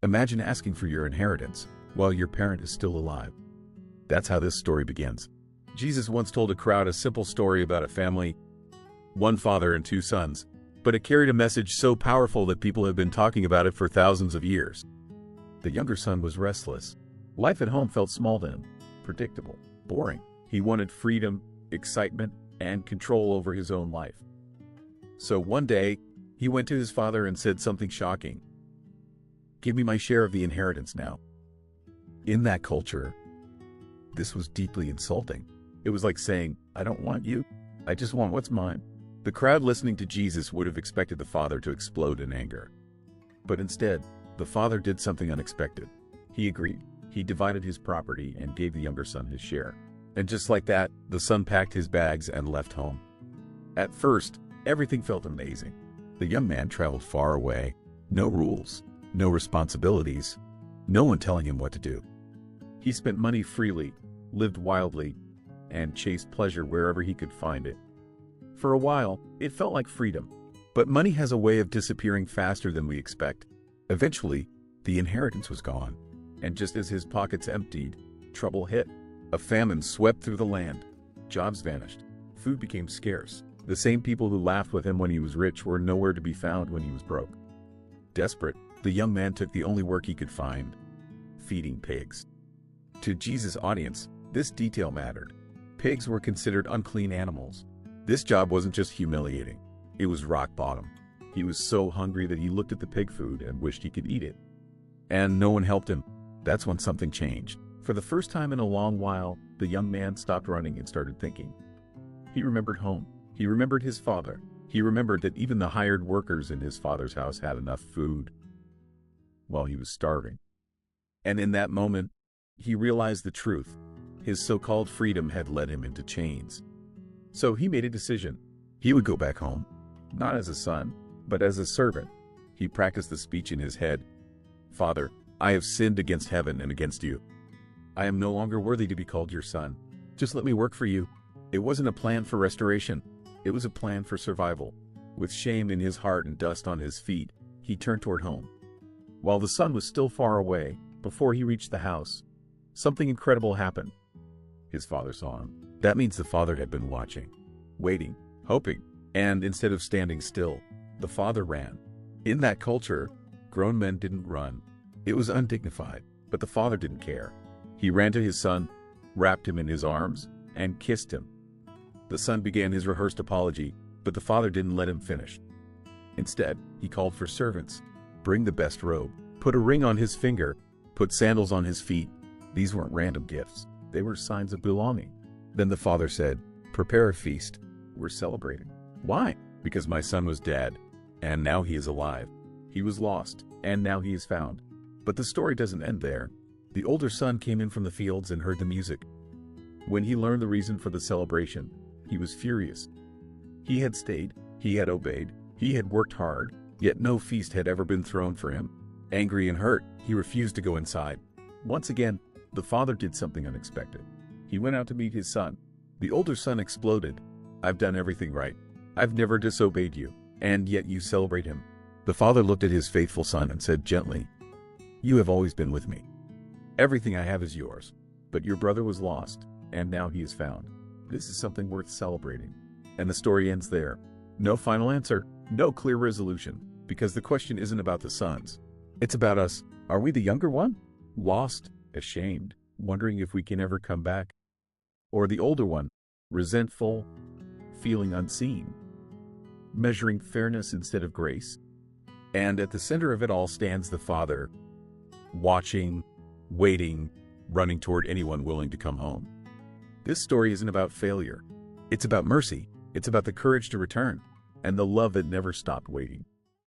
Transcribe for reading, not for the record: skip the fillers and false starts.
Imagine asking for your inheritance while your parent is still alive. That's how this story begins. Jesus once told a crowd a simple story about a family, one father and two sons, but it carried a message so powerful that people have been talking about it for thousands of years. The younger son was restless. Life at home felt small to him, predictable, boring. He wanted freedom, excitement, and control over his own life. So one day, he went to his father and said something shocking. "Give me my share of the inheritance now." In that culture, this was deeply insulting. It was like saying, "I don't want you. I just want what's mine." The crowd listening to Jesus would have expected the father to explode in anger. But instead, the father did something unexpected. He agreed. He divided his property and gave the younger son his share. And just like that, the son packed his bags and left home. At first, everything felt amazing. The young man traveled far away. No rules, no responsibilities, no one telling him what to do. He spent money freely, lived wildly, and chased pleasure wherever he could find it. For a while, it felt like freedom. But money has a way of disappearing faster than we expect. Eventually, the inheritance was gone. And just as his pockets emptied, trouble hit. A famine swept through the land. Jobs vanished. Food became scarce. The same people who laughed with him when he was rich were nowhere to be found when he was broke. Desperate, the young man took the only work he could find: feeding pigs. To Jesus' audience, this detail mattered. Pigs were considered unclean animals. This job wasn't just humiliating. It was rock bottom. He was so hungry that he looked at the pig food and wished he could eat it. And no one helped him. That's when something changed. For the first time in a long while, the young man stopped running and started thinking. He remembered home. He remembered his father. He remembered that even the hired workers in his father's house had enough food while he was starving. And in that moment, he realized the truth. His so-called freedom had led him into chains. So he made a decision. He would go back home, not as a son, but as a servant. He practiced the speech in his head. "Father, I have sinned against heaven and against you. I am no longer worthy to be called your son. Just let me work for you." It wasn't a plan for restoration. It was a plan for survival. With shame in his heart and dust on his feet, he turned toward home. While the son was still far away, before he reached the house, something incredible happened. His father saw him. That means the father had been watching, waiting, hoping, and instead of standing still, the father ran. In that culture, grown men didn't run. It was undignified, but the father didn't care. He ran to his son, wrapped him in his arms, and kissed him. The son began his rehearsed apology, but the father didn't let him finish. Instead, he called for servants. Bring the best robe, put a ring on his finger, put sandals on his feet. These weren't random gifts. They were signs of belonging. Then the father said, "Prepare a feast. We're celebrating." Why? Because my son was dead, and now he is alive. He was lost, and now he is found. But the story doesn't end there. The older son came in from the fields and heard the music. When he learned the reason for the celebration, he was furious. He had stayed, he had obeyed, he had worked hard, yet no feast had ever been thrown for him. Angry and hurt, he refused to go inside. Once again, the father did something unexpected. He went out to meet his son. The older son exploded. "I've done everything right. I've never disobeyed you, and yet you celebrate him." The father looked at his faithful son and said gently, "You have always been with me. Everything I have is yours. But your brother was lost, and now he is found. This is something worth celebrating." And the story ends there. No final answer, no clear resolution, because the question isn't about the sons. It's about us. Are we the younger one? Lost, ashamed, wondering if we can ever come back? Or the older one, resentful, feeling unseen, measuring fairness instead of grace? And at the center of it all stands the father, watching, waiting, running toward anyone willing to come home. This story isn't about failure. It's about mercy. It's about the courage to return, and the love that never stopped waiting.